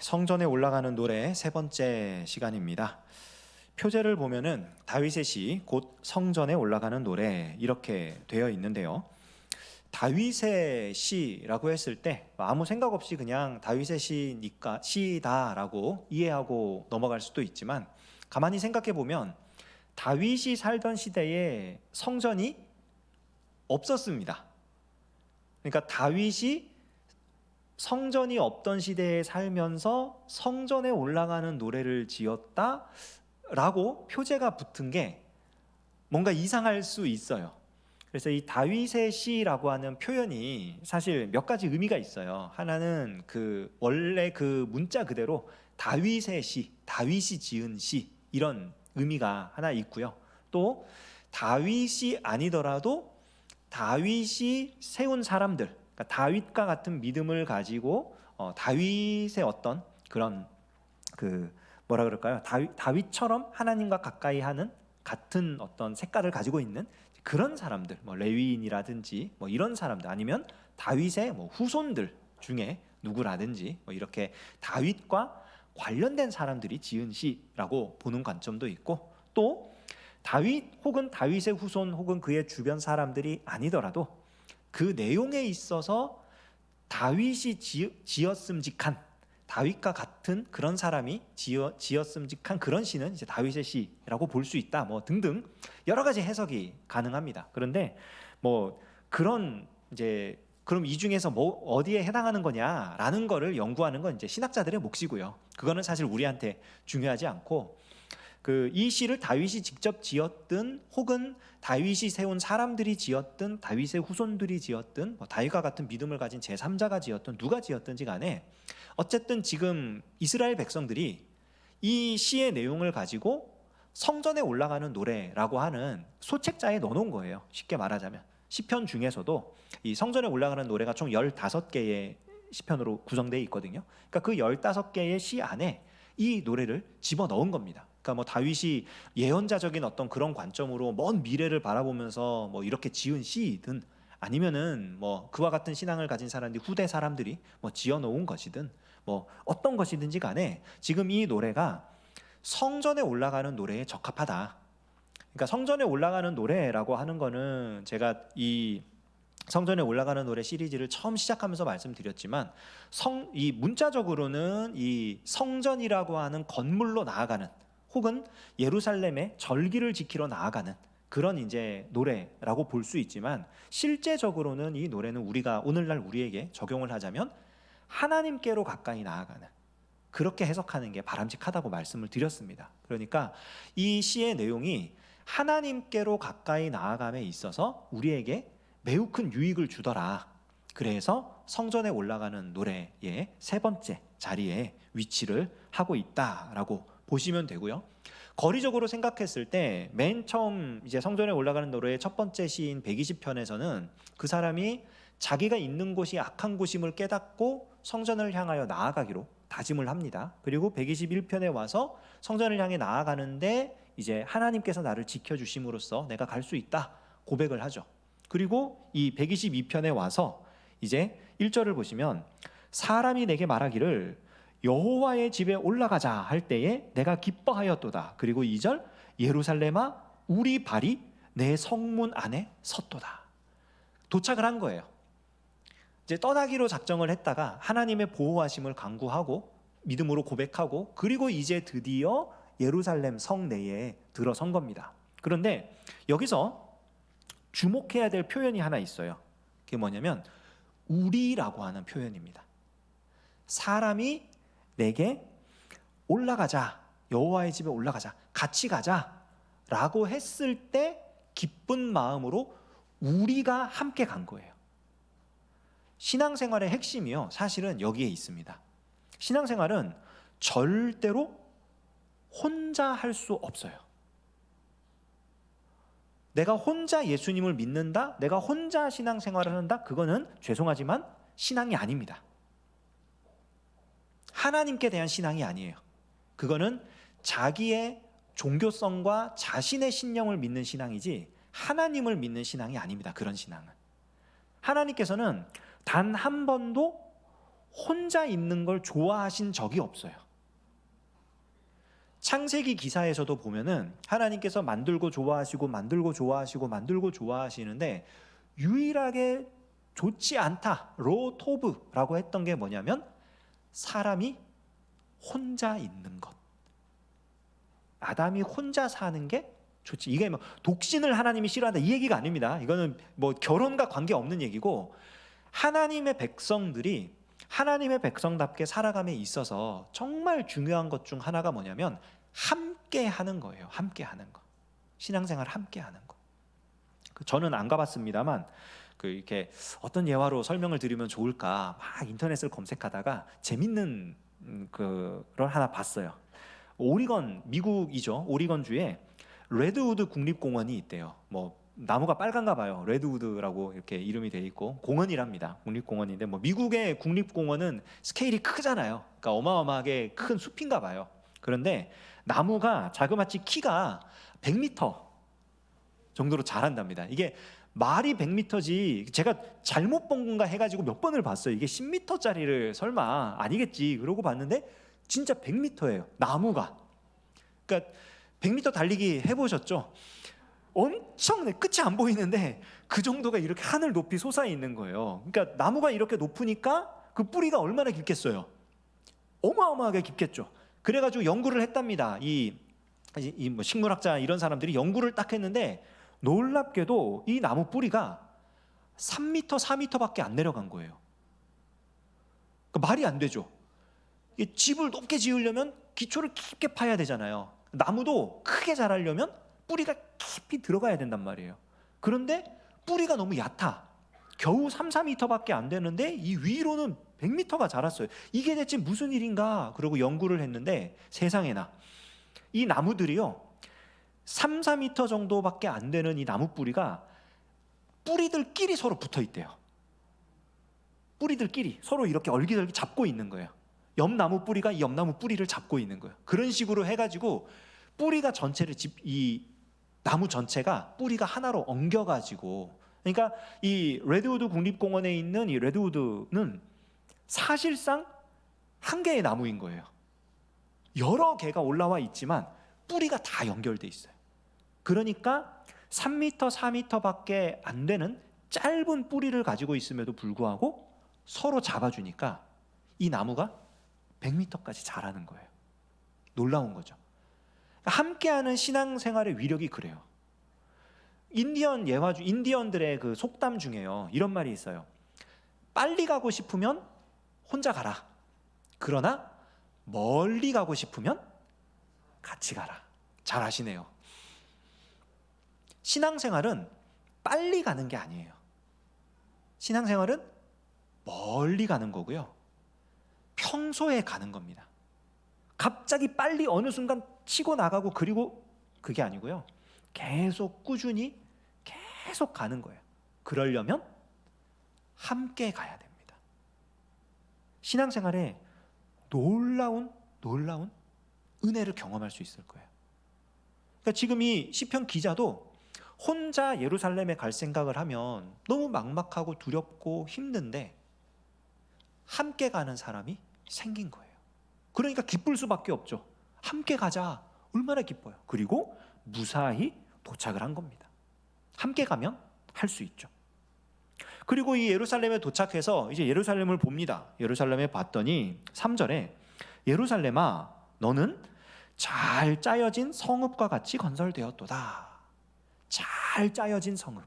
성전에 올라가는 노래 세 번째 시간입니다. 표제를 보면은 다윗의 시 곧 성전에 올라가는 노래 이렇게 되어 있는데요. 다윗의 시라고 했을 때 아무 생각 없이 그냥 다윗의 시니까 시다라고 이해하고 넘어갈 수도 있지만, 가만히 생각해 보면 다윗이 살던 시대에 성전이 없었습니다. 그러니까 다윗이 성전이 없던 시대에 살면서 성전에 올라가는 노래를 지었다라고 표제가 붙은 게 뭔가 이상할 수 있어요. 그래서 이 다윗의 시라고 하는 표현이 사실 몇 가지 의미가 있어요. 하나는 원래 그 문자 그대로 다윗의 시, 다윗이 지은 시, 이런 의미가 하나 있고요. 또 다윗이 아니더라도 다윗이 세운 사람들, 그러니까 다윗과 같은 믿음을 가지고 다윗의 어떤 그런 뭐라 그럴까요? 다윗처럼 하나님과 가까이 하는 같은 어떤 색깔을 가지고 있는 그런 사람들, 뭐 레위인이라든지 뭐 이런 사람들, 아니면 다윗의 뭐 후손들 중에 누구라든지 뭐 이렇게 다윗과 관련된 사람들이 지은 시라고 보는 관점도 있고, 또 다윗 혹은 다윗의 후손 혹은 그의 주변 사람들이 아니더라도 그 내용에 있어서 다윗이 지었음직한, 다윗과 같은 그런 사람이 지었음직한 그런 시는 이제 다윗의 시라고 볼 수 있다, 뭐 등등 여러 가지 해석이 가능합니다. 그런데 뭐 그런 이제 그럼 이 중에서 뭐 어디에 해당하는 거냐라는 거를 연구하는 건 이제 신학자들의 몫이고요. 그거는 사실 우리한테 중요하지 않고, 이 시를 다윗이 직접 지었든 혹은 다윗이 세운 사람들이 지었든 다윗의 후손들이 지었든 뭐 다윗과 같은 믿음을 가진 제3자가 지었든 누가 지었든지 간에 어쨌든 지금 이스라엘 백성들이 이 시의 내용을 가지고 성전에 올라가는 노래라고 하는 소책자에 넣어놓은 거예요. 쉽게 말하자면 시편 중에서도 이 성전에 올라가는 노래가 총 15개의 시편으로 구성되어 있거든요. 그러니까 그 15개의 시 안에 이 노래를 집어넣은 겁니다. 그러니까 뭐 다윗이 예언자적인 어떤 그런 관점으로 먼 미래를 바라보면서 뭐 이렇게 지은 시이든, 아니면은 뭐 그와 같은 신앙을 가진 사람들이 후대 사람들이 뭐 지어놓은 것이든 뭐 어떤 것이든지 간에 지금 이 노래가 성전에 올라가는 노래에 적합하다. 그러니까 성전에 올라가는 노래라고 하는 거는 제가 이 성전에 올라가는 노래 시리즈를 처음 시작하면서 말씀드렸지만, 이 문자적으로는 이 성전이라고 하는 건물로 나아가는 혹은 예루살렘의 절기를 지키러 나아가는 그런 이제 노래라고 볼 수 있지만, 실제적으로는 이 노래는 우리가 오늘날 우리에게 적용을 하자면 하나님께로 가까이 나아가는, 그렇게 해석하는 게 바람직하다고 말씀을 드렸습니다. 그러니까 이 시의 내용이 하나님께로 가까이 나아감에 있어서 우리에게 매우 큰 유익을 주더라. 그래서 성전에 올라가는 노래의 세 번째 자리에 위치를 하고 있다라고 보시면 되고요. 거리적으로 생각했을 때 맨 처음 이제 성전에 올라가는 노래의 첫 번째 시인 120편에서는 그 사람이 자기가 있는 곳이 악한 곳임을 깨닫고 성전을 향하여 나아가기로 다짐을 합니다. 그리고 121편에 와서 성전을 향해 나아가는데 이제 하나님께서 나를 지켜주심으로써 내가 갈 수 있다 고백을 하죠. 그리고 이 122편에 와서 이제 1절을 보시면 사람이 내게 말하기를 여호와의 집에 올라가자 할 때에 내가 기뻐하였도다. 그리고 2절 예루살렘아 우리 발이 내 성문 안에 섰도다. 도착을 한 거예요. 이제 떠나기로 작정을 했다가 하나님의 보호하심을 간구하고 믿음으로 고백하고, 그리고 이제 드디어 예루살렘 성 내에 들어선 겁니다. 그런데 여기서 주목해야 될 표현이 하나 있어요. 그게 뭐냐면 우리라고 하는 표현입니다. 사람이 내게 올라가자, 여호와의 집에 올라가자, 같이 가자 라고 했을 때 기쁜 마음으로 우리가 함께 간 거예요. 신앙생활의 핵심이요, 사실은 여기에 있습니다. 신앙생활은 절대로 혼자 할 수 없어요. 내가 혼자 예수님을 믿는다, 내가 혼자 신앙생활을 한다, 그거는 죄송하지만 신앙이 아닙니다. 하나님께 대한 신앙이 아니에요. 그거는 자기의 종교성과 자신의 신념을 믿는 신앙이지 하나님을 믿는 신앙이 아닙니다. 그런 신앙은 하나님께서는 단 한 번도 혼자 있는 걸 좋아하신 적이 없어요. 창세기 기사에서도 보면은 하나님께서 만들고 좋아하시고 만들고 좋아하시고 만들고 좋아하시는데 유일하게 좋지 않다, 로토브라고 했던 게 뭐냐면 사람이 혼자 있는 것. 아담이 혼자 사는 게 좋지. 이게 뭐 독신을 하나님이 싫어한다 이 얘기가 아닙니다. 이거는 뭐 결혼과 관계없는 얘기고, 하나님의 백성들이 하나님의 백성답게 살아감에 있어서 정말 중요한 것 중 하나가 뭐냐면 함께 하는 거예요. 함께 하는 거. 신앙생활 함께 하는 거. 저는 안 가봤습니다만 이렇게 어떤 예화로 설명을 드리면 좋을까 막 인터넷을 검색하다가 재밌는 그걸 하나 봤어요. 오리건, 미국이죠. 오리건주에 레드우드 국립공원이 있대요. 뭐 나무가 빨간가 봐요. 레드우드라고 이렇게 이름이 돼 있고 공원이랍니다. 국립공원인데 뭐 미국의 국립공원은 스케일이 크잖아요. 그러니까 어마어마하게 큰 숲인가 봐요. 그런데 나무가 자그마치 키가 100m 정도로 자란답니다. 이게 말이 100m지 제가 잘못 본 건가 해가지고 몇 번을 봤어요. 이게 10m짜리를 설마 아니겠지 그러고 봤는데 진짜 100m예요. 나무가. 그러니까 100m 달리기 해보셨죠? 엄청 끝이 안 보이는데 그 정도가 이렇게 하늘 높이 솟아 있는 거예요. 그러니까 나무가 이렇게 높으니까 그 뿌리가 얼마나 깊겠어요? 어마어마하게 깊겠죠. 그래가지고 연구를 했답니다. 뭐 식물학자 이런 사람들이 연구를 딱 했는데 놀랍게도 이 나무 뿌리가 3m, 4m밖에 안 내려간 거예요. 그러니까 말이 안 되죠. 집을 높게 지으려면 기초를 깊게 파야 되잖아요. 나무도 크게 자라려면 뿌리가 깊이 들어가야 된단 말이에요. 그런데 뿌리가 너무 얕아. 겨우 3, 4m밖에 안 되는데 이 위로는 100m가 자랐어요. 이게 대체 무슨 일인가? 그러고 연구를 했는데 세상에나 이 나무들이요 3, 4m 정도밖에 안 되는 이 나무 뿌리가 뿌리들끼리 서로 붙어 있대요. 뿌리들끼리 서로 이렇게 얼기덜기 잡고 있는 거예요. 옆 나무 뿌리가 이 옆 나무 뿌리를 잡고 있는 거예요. 그런 식으로 해가지고 뿌리가 전체를 이 나무 전체가 뿌리가 하나로 엉겨가지고, 그러니까 이 레드우드 국립공원에 있는 이 레드우드는 사실상 한 개의 나무인 거예요. 여러 개가 올라와 있지만 뿌리가 다 연결돼 있어요. 그러니까 3m, 4m밖에 안 되는 짧은 뿌리를 가지고 있음에도 불구하고 서로 잡아주니까 이 나무가 100m까지 자라는 거예요. 놀라운 거죠. 함께하는 신앙생활의 위력이 그래요. 인디언들의 그 속담 중에요 이런 말이 있어요. 빨리 가고 싶으면 혼자 가라. 그러나 멀리 가고 싶으면 같이 가라. 잘 아시네요. 신앙생활은 빨리 가는 게 아니에요. 신앙생활은 멀리 가는 거고요. 평소에 가는 겁니다. 갑자기 빨리 어느 순간 치고 나가고 그리고 그게 아니고요. 계속 꾸준히 계속 가는 거예요. 그러려면 함께 가야 됩니다. 신앙생활에 놀라운 은혜를 경험할 수 있을 거예요. 그러니까 지금 이 시편 기자도 혼자 예루살렘에 갈 생각을 하면 너무 막막하고 두렵고 힘든데 함께 가는 사람이 생긴 거예요. 그러니까 기쁠 수밖에 없죠. 함께 가자. 얼마나 기뻐요. 그리고 무사히 도착을 한 겁니다. 함께 가면 할 수 있죠. 그리고 이 예루살렘에 도착해서 이제 예루살렘을 봅니다. 예루살렘에 봤더니 3절에 예루살렘아 너는 잘 짜여진 성읍과 같이 건설되었도다. 잘 짜여진 성읍.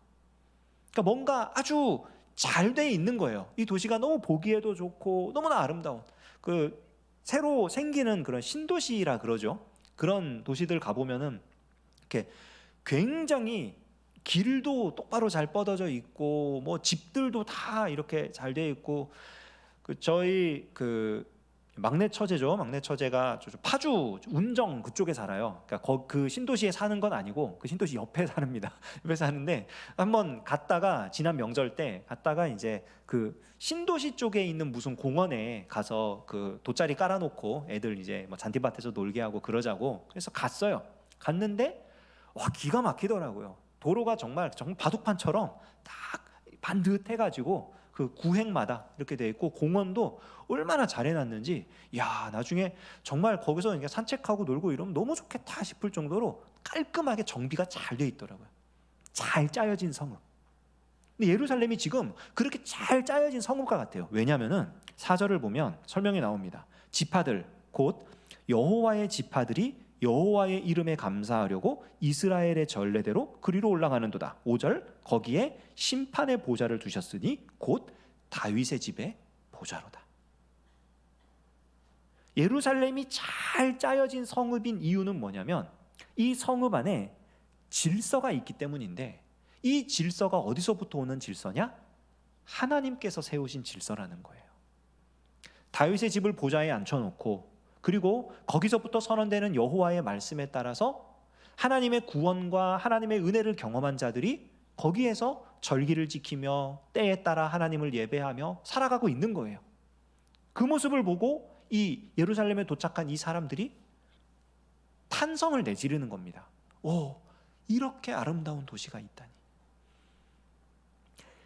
그러니까 뭔가 아주 잘 돼 있는 거예요. 이 도시가 너무 보기에도 좋고 너무나 아름다운 새로 생기는 그런 신도시라 그러죠. 그런 도시들 가보면은 이렇게 굉장히 길도 똑바로 잘 뻗어져 있고 뭐 집들도 다 이렇게 잘 돼 있고 저희 막내 처제죠. 막내 처제가 파주 운정 그쪽에 살아요. 그러니까 그 신도시에 사는 건 아니고 그 신도시 옆에 삽니다. 옆에 사는데 한번 갔다가 지난 명절 때 갔다가 이제 그 신도시 쪽에 있는 무슨 공원에 가서 그 돗자리 깔아놓고 애들 이제 뭐 잔디밭에서 놀게 하고 그러자고 그래서 갔어요. 갔는데 와 기가 막히더라고요. 도로가 정말 바둑판처럼 딱 반듯해가지고 그 구획마다 이렇게 돼 있고 공원도 얼마나 잘 해놨는지, 야, 나중에 정말 거기서 그냥 산책하고 놀고 이러면 너무 좋겠다 싶을 정도로 깔끔하게 정비가 잘 돼 있더라고요. 잘 짜여진 성읍. 근데 예루살렘이 지금 그렇게 잘 짜여진 성읍과 같아요. 왜냐하면은 4절을 보면 설명이 나옵니다. 지파들 곧 여호와의 지파들이 여호와의 이름에 감사하려고 이스라엘의 전례대로 그리로 올라가는도다. 5절 거기에 심판의 보좌를 두셨으니 곧 다윗의 집의 보좌로다. 예루살렘이 잘 짜여진 성읍인 이유는 뭐냐면 이 성읍 안에 질서가 있기 때문인데, 이 질서가 어디서부터 오는 질서냐? 하나님께서 세우신 질서라는 거예요. 다윗의 집을 보좌에 앉혀놓고, 그리고 거기서부터 선언되는 여호와의 말씀에 따라서 하나님의 구원과 하나님의 은혜를 경험한 자들이 거기에서 절기를 지키며 때에 따라 하나님을 예배하며 살아가고 있는 거예요. 그 모습을 보고 이 예루살렘에 도착한 이 사람들이 탄성을 내지르는 겁니다. 오, 이렇게 아름다운 도시가 있다니.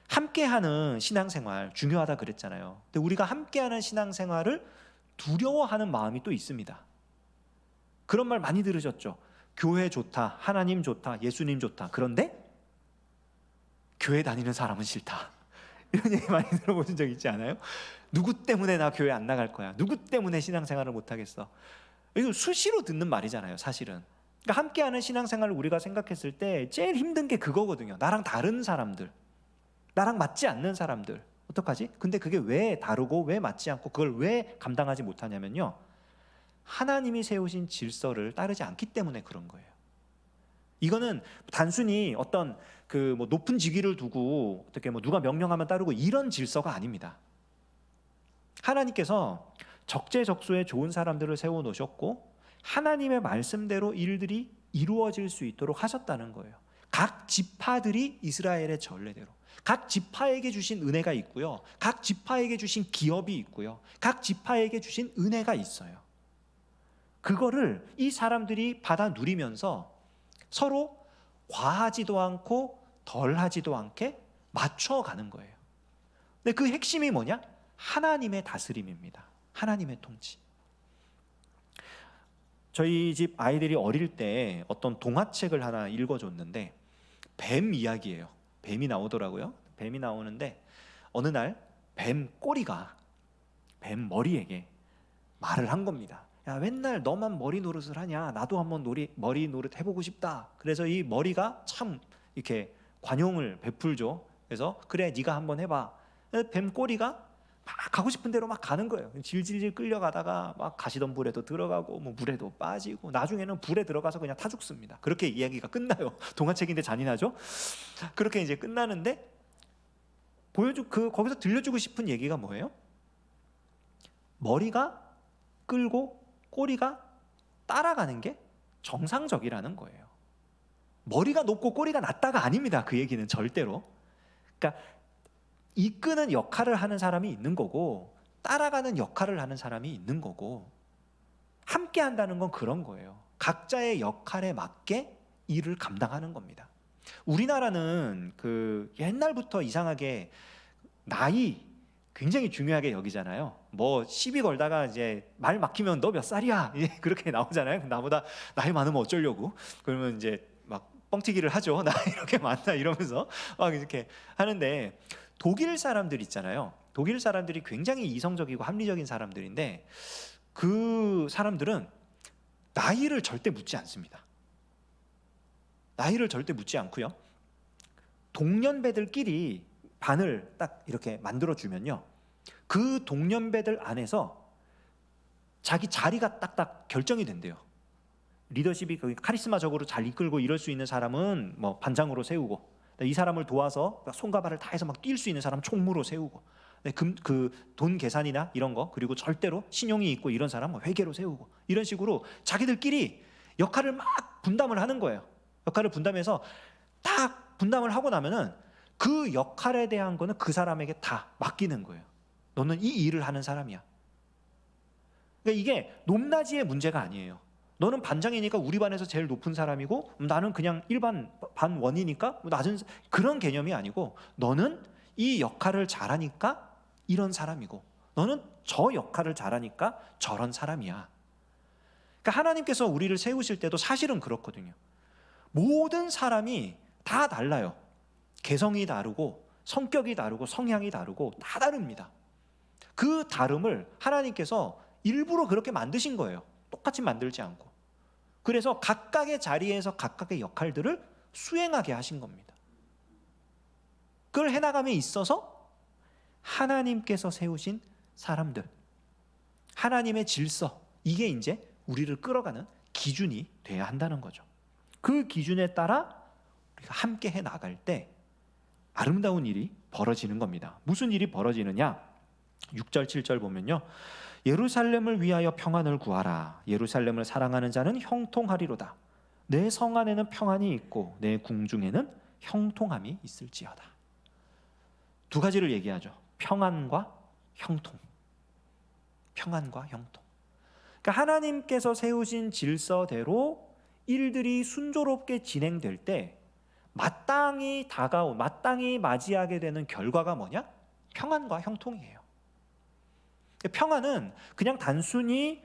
함께하는 신앙생활 중요하다 그랬잖아요. 근데 우리가 함께하는 신앙생활을 두려워하는 마음이 또 있습니다. 그런 말 많이 들으셨죠? 교회 좋다, 하나님 좋다, 예수님 좋다. 그런데 교회 다니는 사람은 싫다. 이런 얘기 많이 들어보신 적 있지 않아요? 누구 때문에 나 교회 안 나갈 거야? 누구 때문에 신앙생활을 못 하겠어? 이거 수시로 듣는 말이잖아요, 사실은. 그러니까 함께하는 신앙생활을 우리가 생각했을 때 제일 힘든 게 그거거든요. 나랑 다른 사람들, 나랑 맞지 않는 사람들, 어떡하지? 근데 그게 왜 다르고 왜 맞지 않고 그걸 왜 감당하지 못하냐면요, 하나님이 세우신 질서를 따르지 않기 때문에 그런 거예요. 이거는 단순히 어떤 그 뭐 높은 직위를 두고 어떻게 뭐 누가 명령하면 따르고 이런 질서가 아닙니다. 하나님께서 적재적소에 좋은 사람들을 세워 놓으셨고 하나님의 말씀대로 일들이 이루어질 수 있도록 하셨다는 거예요. 각 지파들이 이스라엘의 전례대로, 각 지파에게 주신 은혜가 있고요, 각 지파에게 주신 기업이 있고요, 각 지파에게 주신 은혜가 있어요. 그거를 이 사람들이 받아 누리면서 서로 과하지도 않고 덜하지도 않게 맞춰가는 거예요. 근데 그 핵심이 뭐냐? 하나님의 다스림입니다. 하나님의 통치. 저희 집 아이들이 어릴 때 어떤 동화책을 하나 읽어줬는데 뱀 이야기예요. 뱀이 나오더라고요. 뱀이 나오는데 어느 날 뱀 꼬리가 뱀 머리에게 말을 한 겁니다. 야, 맨날 너만 머리 노릇을 하냐? 나도 한번 머리 노릇 해보고 싶다. 그래서 이 머리가 참 이렇게 관용을 베풀죠. 그래서 그래, 네가 한번 해봐. 뱀 꼬리가 막 가고 싶은 대로 막 가는 거예요. 질질질 끌려가다가 막 가시던 불에도 들어가고 뭐 물에도 빠지고 나중에는 불에 들어가서 그냥 타 죽습니다. 그렇게 이야기가 끝나요. 동화책인데 잔인하죠? 그렇게 이제 끝나는데 거기서 들려주고 싶은 얘기가 뭐예요? 머리가 끌고 꼬리가 따라가는 게 정상적이라는 거예요. 머리가 높고 꼬리가 낮다가 아닙니다. 그 얘기는 절대로. 그러니까 이끄는 역할을 하는 사람이 있는 거고 따라가는 역할을 하는 사람이 있는 거고, 함께 한다는 건 그런 거예요. 각자의 역할에 맞게 일을 감당하는 겁니다. 우리나라는 그 옛날부터 이상하게 나이 굉장히 중요하게 여기잖아요. 뭐 시비 걸다가 이제 말 막히면 너 몇 살이야? 이제 그렇게 나오잖아요. 나보다 나이 많으면 어쩌려고? 그러면 이제 막 뻥튀기를 하죠. 나 이렇게 많다 이러면서 막 이렇게 하는데, 독일 사람들 있잖아요. 독일 사람들이 굉장히 이성적이고 합리적인 사람들인데 그 사람들은 나이를 절대 묻지 않습니다. 나이를 절대 묻지 않고요. 동년배들끼리 반을 딱 이렇게 만들어주면요, 그 동년배들 안에서 자기 자리가 딱딱 결정이 된대요. 리더십이 카리스마적으로 잘 이끌고 이럴 수 있는 사람은 뭐 반장으로 세우고, 이 사람을 도와서 손과 발을 다해서 막 뛸 수 있는 사람 총무로 세우고, 그 돈 계산이나 이런 거, 그리고 절대로 신용이 있고 이런 사람 회계로 세우고, 이런 식으로 자기들끼리 역할을 막 분담을 하는 거예요. 역할을 분담해서 딱 분담을 하고 나면은 그 역할에 대한 거는 그 사람에게 다 맡기는 거예요. 너는 이 일을 하는 사람이야. 그러니까 이게 높낮이의 문제가 아니에요. 너는 반장이니까 우리 반에서 제일 높은 사람이고 나는 그냥 일반 반원이니까 낮은, 그런 개념이 아니고 너는 이 역할을 잘하니까 이런 사람이고 너는 저 역할을 잘하니까 저런 사람이야. 그러니까 하나님께서 우리를 세우실 때도 사실은 그렇거든요. 모든 사람이 다 달라요. 개성이 다르고 성격이 다르고 성향이 다르고 다 다릅니다. 그 다름을 하나님께서 일부러 그렇게 만드신 거예요. 똑같이 만들지 않고. 그래서 각각의 자리에서 각각의 역할들을 수행하게 하신 겁니다. 그걸 해나감에 있어서 하나님께서 세우신 사람들, 하나님의 질서, 이게 이제 우리를 끌어가는 기준이 돼야 한다는 거죠. 그 기준에 따라 우리가 함께 해 나갈 때 아름다운 일이 벌어지는 겁니다. 무슨 일이 벌어지느냐? 6절 7절 보면요, 예루살렘을 위하여 평안을 구하라. 예루살렘을 사랑하는 자는 형통하리로다. 내 성 안에는 평안이 있고 내 궁중에는 형통함이 있을지어다. 두 가지를 얘기하죠. 평안과 형통. 평안과 형통. 그러니까 하나님께서 세우신 질서대로 일들이 순조롭게 진행될 때 마땅히 맞이하게 되는 결과가 뭐냐? 평안과 형통이에요. 평안은 그냥 단순히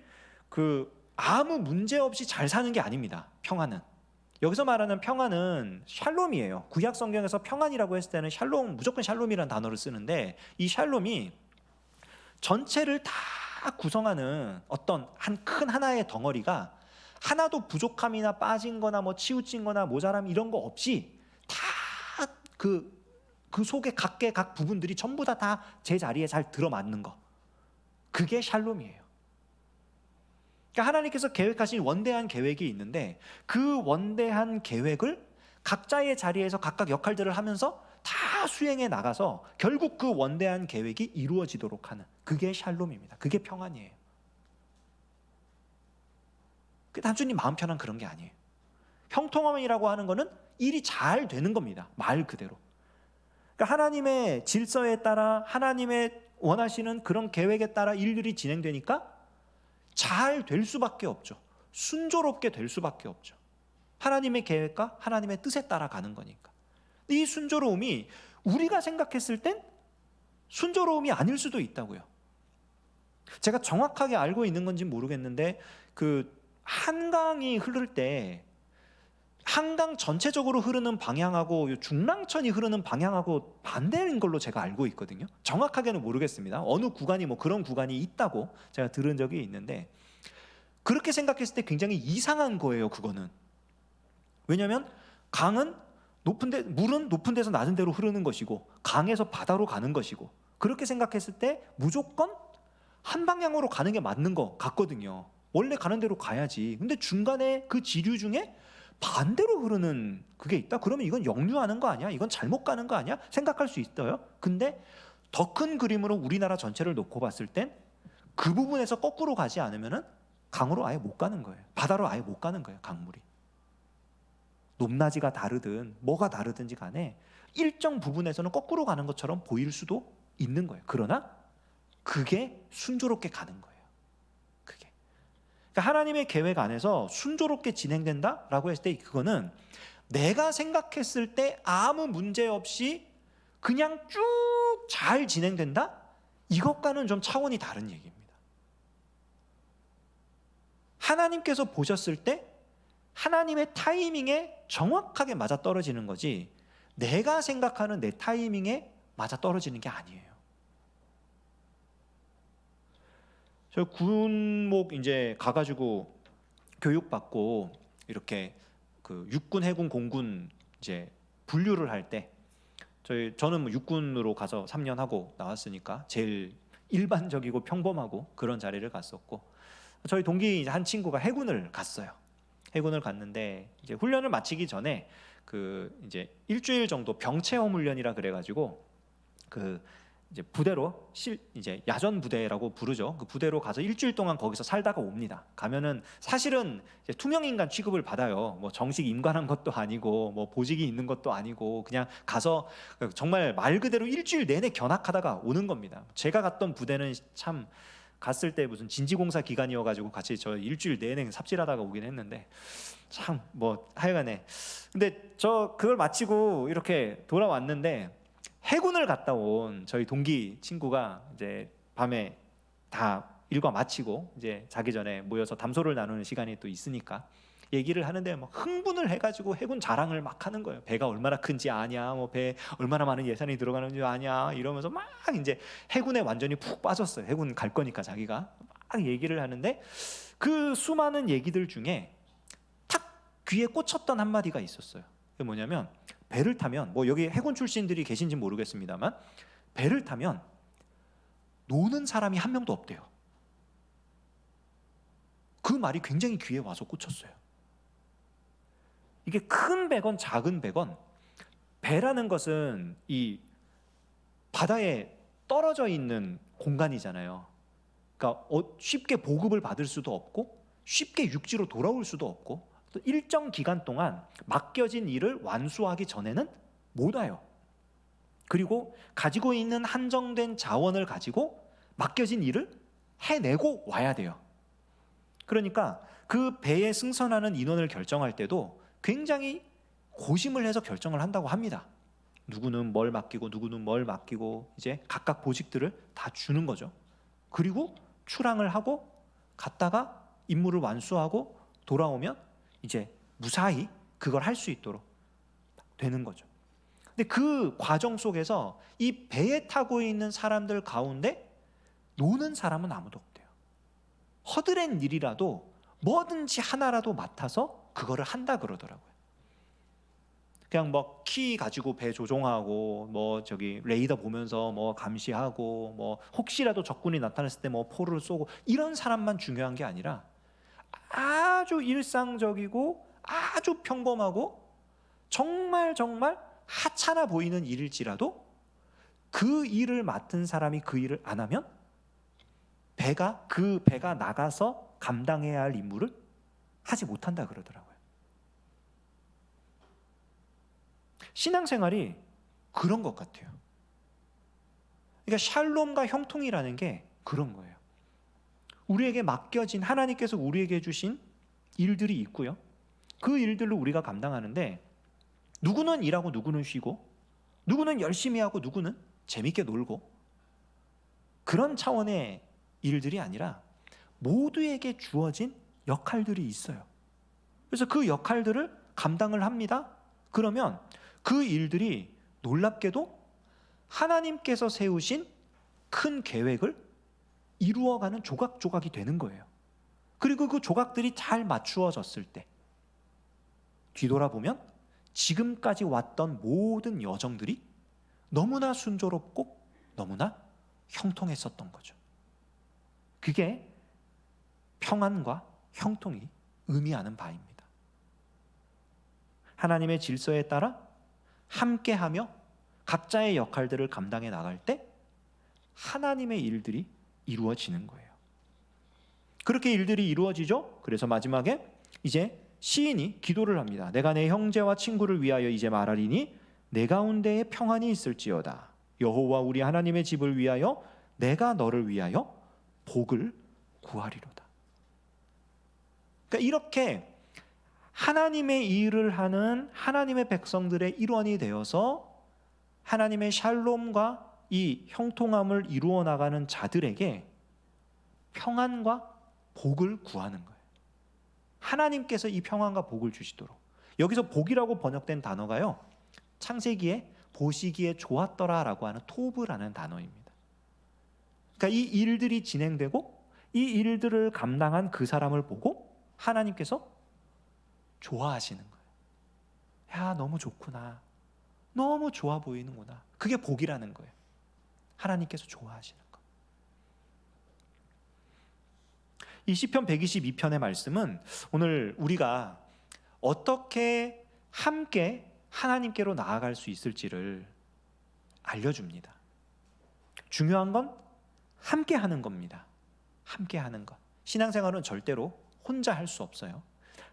아무 문제 없이 잘 사는 게 아닙니다. 평안은, 여기서 말하는 평안은 샬롬이에요. 구약 성경에서 평안이라고 했을 때는 샬롬, 무조건 샬롬이라는 단어를 쓰는데, 이 샬롬이 전체를 다 구성하는 어떤 큰 하나의 덩어리가 하나도 부족함이나 빠진 거나 뭐 치우친 거나 모자람 이런 거 없이 다 그 속에 각 부분들이 전부 다 제 자리에 잘 들어맞는 거, 그게 샬롬이에요. 그러니까 하나님께서 계획하신 원대한 계획이 있는데 그 원대한 계획을 각자의 자리에서 각각 역할들을 하면서 다 수행해 나가서 결국 그 원대한 계획이 이루어지도록 하는, 그게 샬롬입니다. 그게 평안이에요. 단순히 마음 편한 그런 게 아니에요. 형통함이라고 하는 거는 일이 잘 되는 겁니다. 말 그대로. 그러니까 하나님의 질서에 따라, 하나님의 원하시는 그런 계획에 따라 일들이 진행되니까 잘 될 수밖에 없죠. 순조롭게 될 수밖에 없죠. 하나님의 계획과 하나님의 뜻에 따라 가는 거니까. 이 순조로움이 우리가 생각했을 땐 순조로움이 아닐 수도 있다고요. 제가 정확하게 알고 있는 건지 모르겠는데 한강이 흐를 때 한강 전체적으로 흐르는 방향하고 중랑천이 흐르는 방향하고 반대인 걸로 제가 알고 있거든요. 정확하게는 모르겠습니다. 어느 구간이 그런 구간이 있다고 제가 들은 적이 있는데, 그렇게 생각했을 때 굉장히 이상한 거예요. 그거는. 왜냐하면 강은 물은 높은 데서 낮은 데로 흐르는 것이고 강에서 바다로 가는 것이고, 그렇게 생각했을 때 무조건 한 방향으로 가는 게 맞는 것 같거든요. 원래 가는 대로 가야지. 근데 중간에 그 지류 중에 반대로 흐르는 그게 있다? 그러면 이건 역류하는 거 아니야? 이건 잘못 가는 거 아니야? 생각할 수 있어요. 근데 더 큰 그림으로 우리나라 전체를 놓고 봤을 땐 그 부분에서 거꾸로 가지 않으면은 강으로 아예 못 가는 거예요. 바다로 아예 못 가는 거예요. 강물이. 높낮이가 다르든 뭐가 다르든지 간에 일정 부분에서는 거꾸로 가는 것처럼 보일 수도 있는 거예요. 그러나 그게 순조롭게 가는 거예요. 그러니까 하나님의 계획 안에서 순조롭게 진행된다라고 했을 때 그거는 내가 생각했을 때 아무 문제 없이 그냥 쭉 잘 진행된다? 이것과는 좀 차원이 다른 얘기입니다. 하나님께서 보셨을 때 하나님의 타이밍에 정확하게 맞아떨어지는 거지 내가 생각하는 내 타이밍에 맞아떨어지는 게 아니에요. 저 군목 이제 가가지고 교육받고 이렇게 육군, 해군, 공군 이제 분류를 할 때 저는 육군으로 가서 3년 하고 나왔으니까 제일 일반적이고 평범하고 그런 자리를 갔었고, 저희 동기 한 친구가 해군을 갔어요. 해군을 갔는데 이제 훈련을 마치기 전에 이제 일주일 정도 병체험 훈련이라 그래가지고 이제 부대로 이제 야전 부대라고 부르죠. 그 부대로 가서 일주일 동안 거기서 살다가 옵니다. 가면은 사실은 이제 투명 인간 취급을 받아요. 뭐 정식 임관한 것도 아니고 뭐 보직이 있는 것도 아니고 그냥 가서 정말 말 그대로 일주일 내내 견학하다가 오는 겁니다. 제가 갔던 부대는 참 갔을 때 무슨 진지공사 기간이어가지고 같이 저 일주일 내내 삽질하다가 오긴 했는데 참 하여간에 근데 저 그걸 마치고 이렇게 돌아왔는데 해군을 갔다 온 저희 동기 친구가 이제 밤에 다 일과 마치고 이제 자기 전에 모여서 담소를 나누는 시간이 또 있으니까 얘기를 하는데 막 흥분을 해가지고 해군 자랑을 막 하는 거예요. 배가 얼마나 큰지 아냐, 뭐 배 얼마나 많은 예산이 들어가는지 아냐 이러면서 막 이제 해군에 완전히 푹 빠졌어요. 해군 갈 거니까 자기가 막 얘기를 하는데 그 수많은 얘기들 중에 탁 귀에 꽂혔던 한마디가 있었어요. 그게 뭐냐면 배를 타면 뭐 여기 해군 출신들이 계신지 모르겠습니다만 배를 타면 노는 사람이 한 명도 없대요. 그 말이 굉장히 귀에 와서 꽂혔어요. 이게 큰 배건 작은 배건 배라는 것은 이 바다에 떨어져 있는 공간이잖아요. 그러니까 쉽게 보급을 받을 수도 없고 쉽게 육지로 돌아올 수도 없고 또 일정 기간 동안 맡겨진 일을 완수하기 전에는 못 와요. 그리고 가지고 있는 한정된 자원을 가지고 맡겨진 일을 해내고 와야 돼요. 그러니까 그 배에 승선하는 인원을 결정할 때도 굉장히 고심을 해서 결정을 한다고 합니다. 누구는 뭘 맡기고 누구는 뭘 맡기고 이제 각각 보직들을 다 주는 거죠. 그리고 출항을 하고 갔다가 임무를 완수하고 돌아오면 이제 무사히 그걸 할 수 있도록 되는 거죠. 근데 그 과정 속에서 이 배에 타고 있는 사람들 가운데 노는 사람은 아무도 없대요. 허드렛 일이라도 뭐든지 하나라도 맡아서 그거를 한다 그러더라고요. 그냥 뭐 키 가지고 배 조종하고 뭐 저기 레이더 보면서 뭐 감시하고 뭐 혹시라도 적군이 나타났을 때 뭐 포를 쏘고 이런 사람만 중요한 게 아니라 아주 일상적이고 아주 평범하고 정말 하찮아 보이는 일일지라도 그 일을 맡은 사람이 그 일을 안 하면 그 배가 나가서 감당해야 할 임무를 하지 못한다 그러더라고요. 신앙생활이 그런 것 같아요. 그러니까 샬롬과 형통이라는 게 그런 거예요. 우리에게 맡겨진 하나님께서 우리에게 주신 일들이 있고요. 그 일들로 우리가 감당하는데 누구는 일하고 누구는 쉬고 누구는 열심히 하고 누구는 재밌게 놀고 그런 차원의 일들이 아니라 모두에게 주어진 역할들이 있어요. 그래서 그 역할들을 감당을 합니다. 그러면 그 일들이 놀랍게도 하나님께서 세우신 큰 계획을 이루어가는 조각조각이 되는 거예요. 그리고 그 조각들이 잘 맞추어졌을 때 뒤돌아보면 지금까지 왔던 모든 여정들이 너무나 순조롭고 너무나 형통했었던 거죠. 그게 평안과 형통이 의미하는 바입니다. 하나님의 질서에 따라 함께하며 각자의 역할들을 감당해 나갈 때 하나님의 일들이 이루어지는 거예요. 그렇게 일들이 이루어지죠. 그래서 마지막에 이제 시인이 기도를 합니다. 내가 내 형제와 친구를 위하여 이제 말하리니 내 가운데에 평안이 있을지어다. 여호와 우리 하나님의 집을 위하여 내가 너를 위하여 복을 구하리로다. 그러니까 이렇게 하나님의 일을 하는 하나님의 백성들의 일원이 되어서 하나님의 샬롬과 이 형통함을 이루어 나가는 자들에게 평안과 복을 구하는 거예요. 하나님께서 이 평안과 복을 주시도록. 여기서 복이라고 번역된 단어가요, 창세기에 보시기에 좋았더라라고 하는 토브라는 단어입니다. 그러니까 이 일들이 진행되고 이 일들을 감당한 그 사람을 보고 하나님께서 좋아하시는 거예요. 야, 너무 좋구나. 너무 좋아 보이는구나. 그게 복이라는 거예요. 하나님께서 좋아하시는 거. 이 시편 122편의 말씀은 오늘 우리가 어떻게 함께 하나님께로 나아갈 수 있을지를 알려줍니다. 중요한 건 함께 하는 겁니다. 함께 하는 것. 신앙생활은 절대로 혼자 할 수 없어요.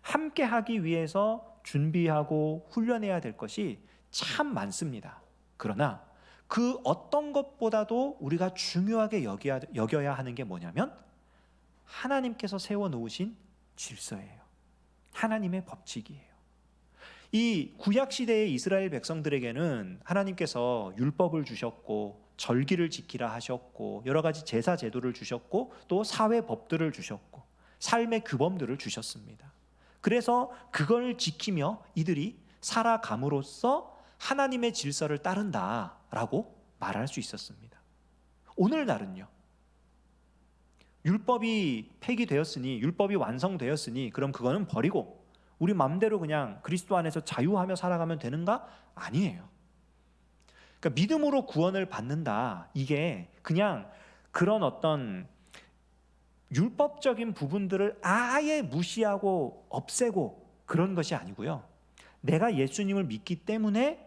함께 하기 위해서 준비하고 훈련해야 될 것이 참 많습니다. 그러나 그 어떤 것보다도 우리가 중요하게 여겨야 하는 게 뭐냐면 하나님께서 세워놓으신 질서예요. 하나님의 법칙이에요. 이 구약 시대의 이스라엘 백성들에게는 하나님께서 율법을 주셨고 절기를 지키라 하셨고 여러 가지 제사 제도를 주셨고 또 사회 법들을 주셨고 삶의 규범들을 주셨습니다. 그래서 그걸 지키며 이들이 살아감으로써 하나님의 질서를 따른다라고 말할 수 있었습니다. 오늘날은요. 율법이 폐기되었으니 율법이 완성되었으니 그럼 그거는 버리고 우리 마음대로 그냥 그리스도 안에서 자유하며 살아가면 되는가? 아니에요. 그러니까 믿음으로 구원을 받는다. 이게 그냥 그런 어떤 율법적인 부분들을 아예 무시하고 없애고 그런 것이 아니고요. 내가 예수님을 믿기 때문에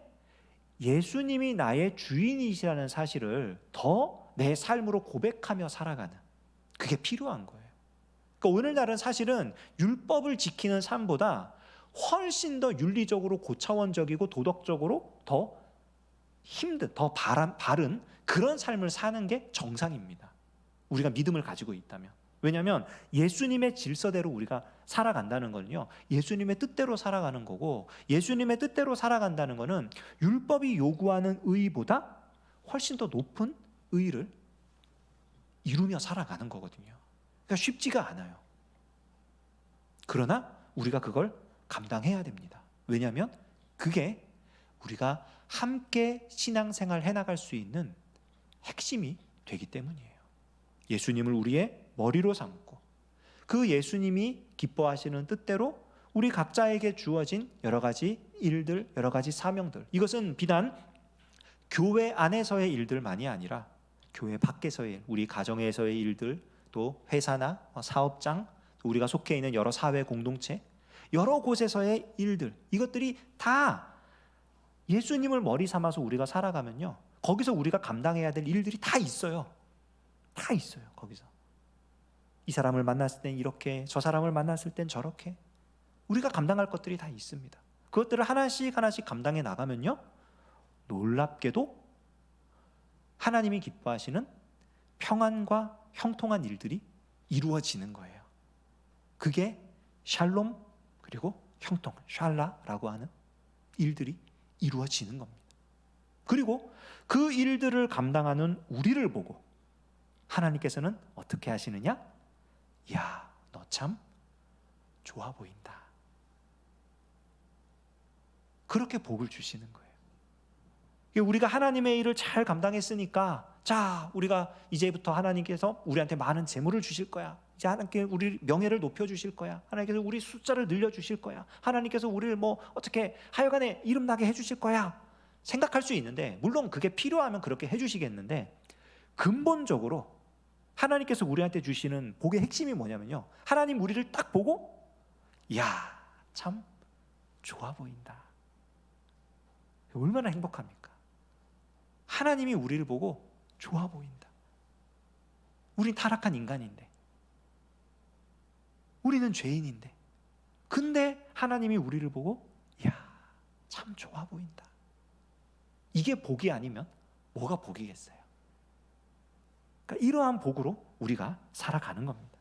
예수님이 나의 주인이시라는 사실을 더 내 삶으로 고백하며 살아가는 그게 필요한 거예요. 그러니까 오늘날은 사실은 율법을 지키는 삶보다 훨씬 더 윤리적으로 고차원적이고 도덕적으로 더 힘든, 더 바른 그런 삶을 사는 게 정상입니다. 우리가 믿음을 가지고 있다면. 왜냐하면 예수님의 질서대로 우리가 살아간다는 거는요, 예수님의 뜻대로 살아가는 거고, 예수님의 뜻대로 살아간다는 거는 율법이 요구하는 의보다 훨씬 더 높은 의를 이루며 살아가는 거거든요. 그러니까 쉽지가 않아요. 그러나 우리가 그걸 감당해야 됩니다. 왜냐하면 그게 우리가 함께 신앙생활 해나갈 수 있는 핵심이 되기 때문이에요. 예수님을 우리의 머리로 삼고 그 예수님이 기뻐하시는 뜻대로 우리 각자에게 주어진 여러 가지 일들, 여러 가지 사명들, 이것은 비단 교회 안에서의 일들만이 아니라 교회 밖에서의 일, 우리 가정에서의 일들, 또 회사나 사업장, 우리가 속해 있는 여러 사회 공동체, 여러 곳에서의 일들, 이것들이 다 예수님을 머리 삼아서 우리가 살아가면요, 거기서 우리가 감당해야 될 일들이 다 있어요. 다 있어요. 거기서 이 사람을 만났을 땐 이렇게, 저 사람을 만났을 땐 저렇게, 우리가 감당할 것들이 다 있습니다. 그것들을 하나씩 하나씩 감당해 나가면요, 놀랍게도 하나님이 기뻐하시는 평안과 형통한 일들이 이루어지는 거예요. 그게 샬롬 그리고 형통, 샬라라고 하는 일들이 이루어지는 겁니다. 그리고 그 일들을 감당하는 우리를 보고 하나님께서는 어떻게 하시느냐? 야, 너 참 좋아 보인다. 그렇게 복을 주시는 거예요. 우리가 하나님의 일을 잘 감당했으니까, 자, 우리가 이제부터 하나님께서 우리한테 많은 재물을 주실 거야. 이제 하나님께 우리 명예를 높여 주실 거야. 하나님께서 우리 숫자를 늘려 주실 거야. 하나님께서 우리를 뭐 어떻게 하여간에 이름 나게 해 주실 거야. 생각할 수 있는데, 물론 그게 필요하면 그렇게 해 주시겠는데, 근본적으로 하나님께서 우리한테 주시는 복의 핵심이 뭐냐면요, 하나님 우리를 딱 보고 야, 참 좋아 보인다. 얼마나 행복합니까? 하나님이 우리를 보고 좋아 보인다. 우린 타락한 인간인데, 우리는 죄인인데, 근데 하나님이 우리를 보고 야, 참 좋아 보인다. 이게 복이 아니면 뭐가 복이겠어요? 그러니까 이러한 복으로 우리가 살아가는 겁니다.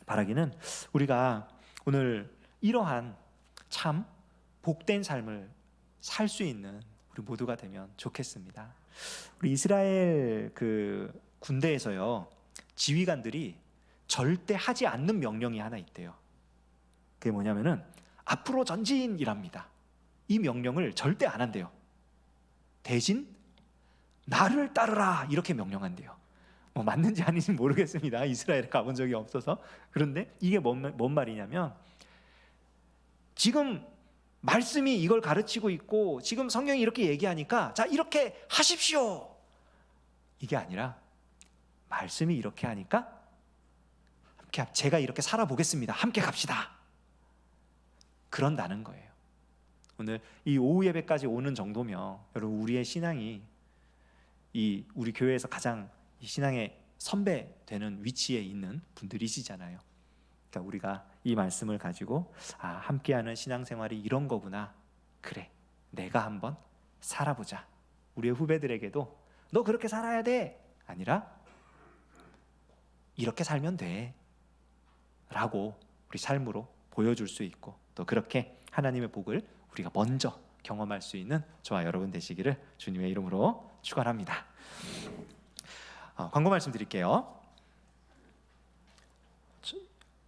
바라기는 우리가 오늘 이러한 참 복된 삶을 살 수 있는 우리 모두가 되면 좋겠습니다. 우리 이스라엘 그 군대에서요, 지휘관들이 절대 하지 않는 명령이 하나 있대요. 그게 뭐냐면은 앞으로 전진이랍니다. 이 명령을 절대 안 한대요. 대신 나를 따르라 이렇게 명령한대요. 뭐 맞는지 아닌지 모르겠습니다. 이스라엘에 가본 적이 없어서. 그런데 이게 뭔 말이냐면, 지금 말씀이 이걸 가르치고 있고 지금 성경이 이렇게 얘기하니까 자, 이렇게 하십시오, 이게 아니라 말씀이 이렇게 하니까 함께, 제가 이렇게 살아보겠습니다, 함께 갑시다, 그런다는 거예요. 오늘 이 오후 예배까지 오는 정도면 여러분, 우리의 신앙이 이 우리 교회에서 가장 이 신앙의 선배 되는 위치에 있는 분들이시잖아요. 그러니까 우리가 이 말씀을 가지고, 아, 함께하는 신앙생활이 이런 거구나, 그래, 내가 한번 살아보자. 우리의 후배들에게도 너 그렇게 살아야 돼 아니라 이렇게 살면 돼 라고 우리 삶으로 보여줄 수 있고, 또 그렇게 하나님의 복을 우리가 먼저 경험할 수 있는 저와 여러분 되시기를 주님의 이름으로 축원합니다. 광고 말씀드릴게요.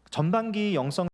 전반기 영성